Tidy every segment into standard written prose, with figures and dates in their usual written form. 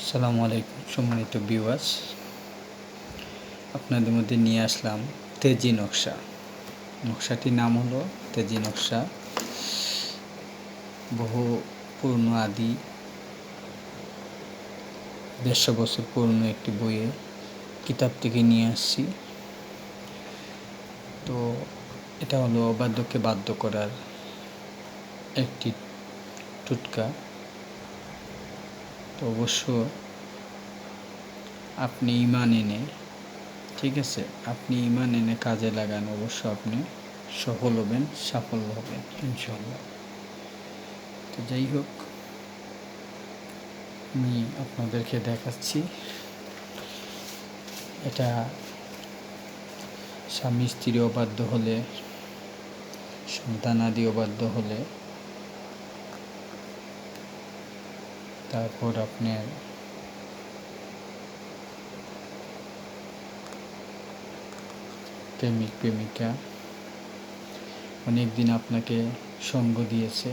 আসসালামু আলাইকুম সম্মানিত ভিউয়ার্স, আপনাদের মধ্যে নিয়ে আসলাম তেজি নকশা। নকশাটির নাম হলো তেজি নকশা। বহু পুরনো আদি 150 বছর পুরনো একটি বইয়ে কিতাব থেকে নিয়ে আসছি। তো এটা হলো অবাধ্যকে বাধ্য করার একটি টুটকা। তো অবশ্য আপনি ঈমান এনে, ঠিক আছে, আপনি ঈমান এনে কাজে লাগান, অবশ্য আপনি সফল হবেন, সাফল্য হবেন ইনশাল্লাহ। তো যাই হোক, আমি আপনাদেরকে দেখাচ্ছি। এটা স্বামী স্ত্রী অবাধ্য হলে, সন্তানাদি অবাধ্য হলে, তারপর আপনার প্রেমিক প্রেমিকা অনেক দিন আপনাকে সঙ্গ দিয়েছে,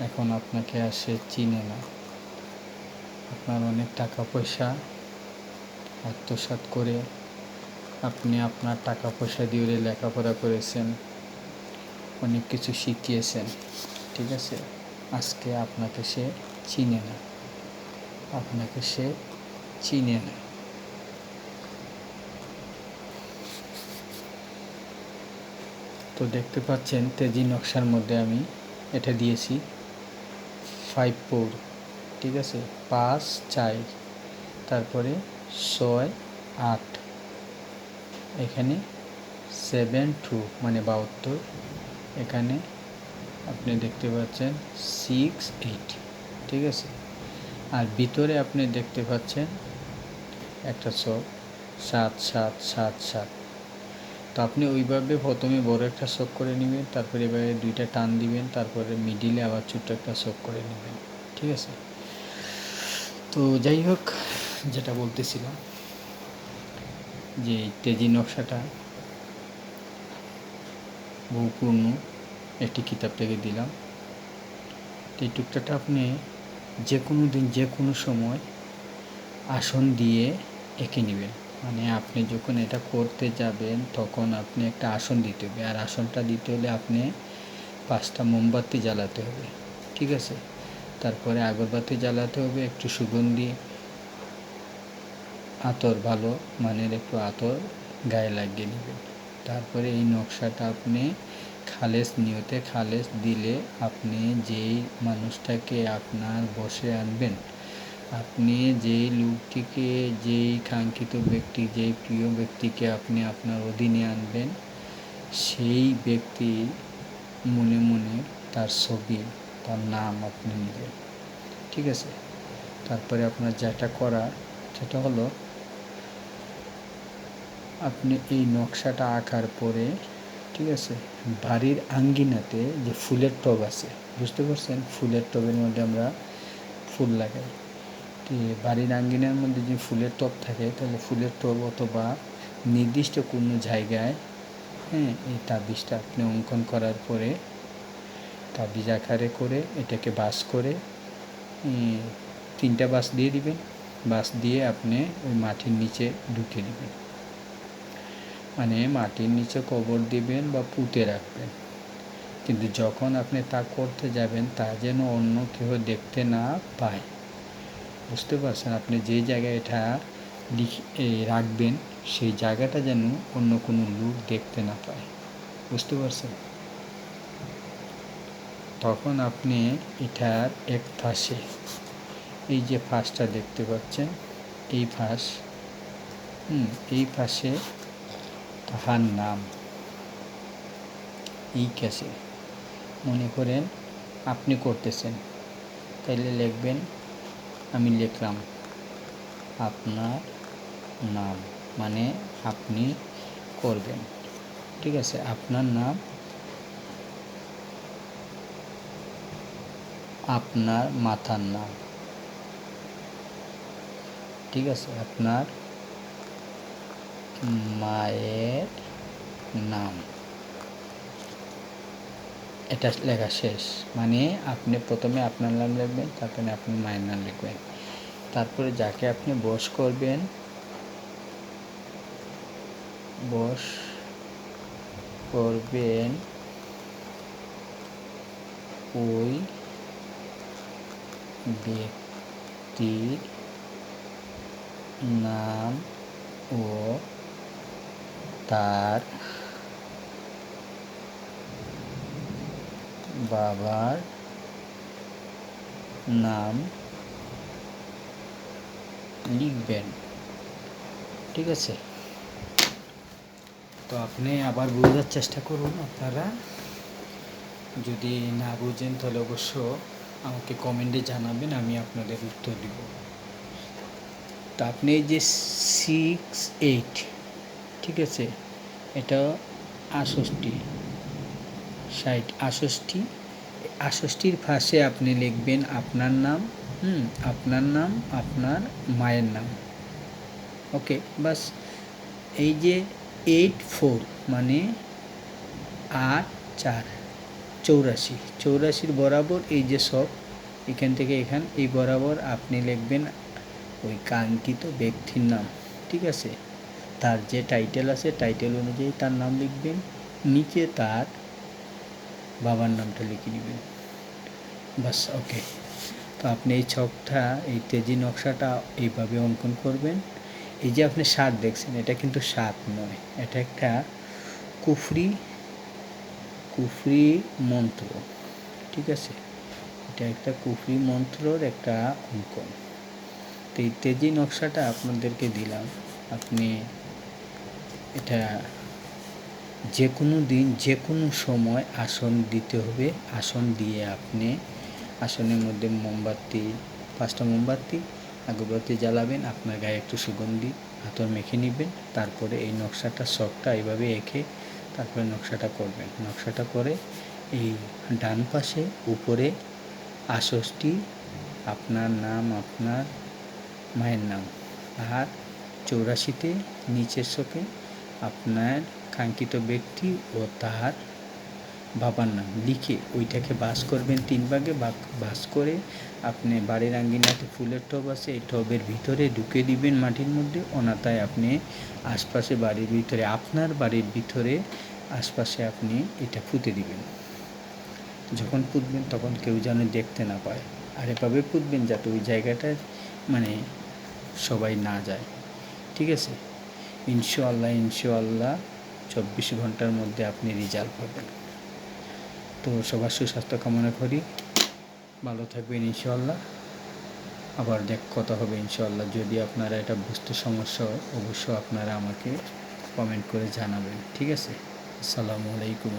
এখন আপনাকে আর সে চিনে না, আপনার অনেক টাকা পয়সা আত্মসাৎ করে আপনি আপনার টাকা পয়সা দিয়ে লেখাপড়া করেছেন, অনেক কিছু শিখিয়েছেন, ঠিক আছে, আজকে আপনাকে সে চিনে না, আপনাকে সে চিনে না। তো দেখতে পাচ্ছেন তেজি নকশার মধ্যে আমি এটা দিয়েছি 5-4, ঠিক আছে, 5-4, তারপরে 6-8, এখানে 7-2 মানে 72, এখানে আপনি দেখতে পাচ্ছেন 6-8, ঠিক আছে। আর ভিতরে আপনি দেখতে পাচ্ছেন একটা ছক 7-7-7-7। তো আপনি ওইভাবে প্রথমে বড় একটা ছক করে নেবেন, তারপরে এবারে 2টা টান দিবেন, তারপরে মিডিলে আবার ছোট্ট একটা ছক করে নেবেন, ঠিক আছে। তো যাই হোক, যেটা বলতেছিলাম যে তেজি নকশাটা বহু পুরনো একটি কিতাব থেকে দিলাম। এই টুকটাটা আপনি যে কোনো দিন যে কোনো সময় আসন দিয়ে এঁকে নেবেন। মানে আপনি যখন এটা করতে যাবেন তখন আপনি একটা আসন দিতে হবে, আর আসনটা দিতে হলে আপনি 5টা মোমবাতি জ্বালাতে হবে, ঠিক আছে। তারপরে আগরবাতি জ্বালাতে হবে, একটু সুগন্ধি আতর, ভালো মানের একটু আতর গায়ে লাগিয়ে নেবেন। তারপরে এই নকশাটা আপনি খালেস নিয়তে খালেস দিলে আপনি যেই মানুষটাকে আপনার বসে আনবেন, আপনি যেই লোকটিকে, যেই কাঙ্ক্ষিত ব্যক্তি, যেই প্রিয় ব্যক্তিকে আপনি আপনার অধীনে আনবেন, সেই ব্যক্তি মনে মনে তার ছবি, তার নাম আপনি নেবেন, ঠিক আছে। তারপরে আপনার যেটা করার সেটা হলো, আপনি এই নকশাটা আঁকার পরে, ঠিক আছে, বাড়ির আঙ্গিনাতে যে ফুলের টব আছে, বুঝতে পারছেন, ফুলের টবের মধ্যে আমরা ফুল লাগাই, তো বাড়ির আঙ্গিনার মধ্যে যে ফুলের টব থাকে, তাহলে ফুলের টব অথবা নির্দিষ্ট কোনো জায়গায়, হ্যাঁ, এই তাবিজটা আপনি অঙ্কন করার পরে তাবিজ আকারে করে এটাকে বাস করে 3টা বাস দিয়ে দিবেন। বাস দিয়ে আপনি ওই মাটির নিচে ঢুকে দিবেন, মানে মাটির নিচে কবর দিবেন বা পুঁতে রাখবেন। কিন্তু যখন আপনি তা করতে যাবেন তা যেন অন্য কেউ দেখতে না পায়, বুঝতে পারছেন। আপনি যে জায়গায় এটা রাখবেন সেই জায়গাটা যেন অন্য কোনো লোক দেখতে না পায়, বুঝতে পারছেন। তখন আপনি এটার এক পাশে, এই যে ফাঁসটা দেখতে পাচ্ছেন, এই ফাঁস, এই পাশে তাহার নাম, এই ক্যাশে মনে করেন আপনি করতেছেন, তাইলে লিখবেন, আমি লিখলাম আপনার নাম, মানে আপনি করবেন, ঠিক আছে, আপনার নাম, আপনার মাতার নাম, ঠিক আছে, আপনার মায়ের নাম, এটা লেখা শেষ। মানে আপনি প্রথমে আপনার নাম লিখবেন, তারপরে আপনার মায়ের নাম লিখবেন। তারপরে যাকে আপনি বশ করবেন, ওই ব্যক্তির নাম ও তার বাবার নাম লিখবেন। ঠিক আছে? তো আপনি আবার বোঝার চেষ্টা করুন। আপনারা যদি না বুঝেন তাহলে অবশ্য আমাকে কমেন্টে জানাবেন, আমি আপনাদের উত্তর দিব। তো আপনি এই যে 68, ঠিক আছে, এটা 68, 68 পাশে আপনি লিখবেন আপনার নাম, আপনার মায়ের নাম। ওকে, বাস। এই যে 84 মানে 8 4 84 বরাবর এই যে সব এখান থেকে এই বরাবর আপনি লিখবেন ওই কাঙ্ক্ষিত ব্যক্তির নাম। ঠিক আছে? তার যে টাইটেল আছে টাইটেল অনুযায়ী তার নাম লিখবেন, নিচে তার বাবার নামটা লিখে নেবেন। বাস, ওকে। তো আপনি এই ছকটা, এই তেজি নকশাটা এইভাবে অঙ্কন করবেন। এই যে আপনি 7 দেখছেন, এটা কিন্তু 7 নয়, এটা একটা কুফরি মন্ত্র। ঠিক আছে? এটা একটা কুফরি মন্ত্রর একটা অঙ্কন। তো এই তেজি নকশাটা আপনাদেরকে দিলাম। আপনি এটা যে কোনো দিন যে কোনো সময় আসন দিতে হবে। আসন দিয়ে আপনি আসনের মধ্যে 5টা মোমবাতি আগরবাতি জ্বালাবেন, আপনার গায়ে একটু সুগন্ধি আতর মেখে নেবেন। তারপরে এই নকশাটা শখটা এইভাবে এঁকে তারপরে নকশাটা করবেন। নকশাটা করে এই ডান পাশে উপরে 68 আপনার নাম, আপনার মায়ের নাম, আর 84তে নিচের শোকে আপনার কাঙ্ক্ষিত ব্যক্তি ও তার বাবার নাম লিখে ওইটাকে বাস করবেন 3 ভাগে। বাস করে আপনি বাড়ির আঙ্গিনাতে ফুলের টব আছে, এই টবের ভিতরে ঢুকে দিবেন মাটির মধ্যে। অনাথায় আপনি আশপাশে বাড়ির ভিতরে, আপনার বাড়ির ভিতরে আশপাশে আপনি এটা পুঁতে দিবেন। যখন পুঁতবেন তখন কেউ যেন দেখতে না পায়, আর এভাবে পুঁতবেন যাতে ওই জায়গাটায় মানে সবাই না যায়। ঠিক আছে? ইনশাআল্লাহ 24 ঘন্টার মধ্যে আপনি রেজাল্ট পাবেন। তো সবার সুস্বাস্থ্য কামনা করি। ভালো থাকবেন ইনশাআল্লাহ। আবার কথা হবে ইনশাআল্লাহ। যদি আপনারা এটা বুঝতে সমস্যা হয় অবশ্যই আপনারা আমাকে কমেন্ট করে জানাবেন। ঠিক আছে? আসসালামু আলাইকুম।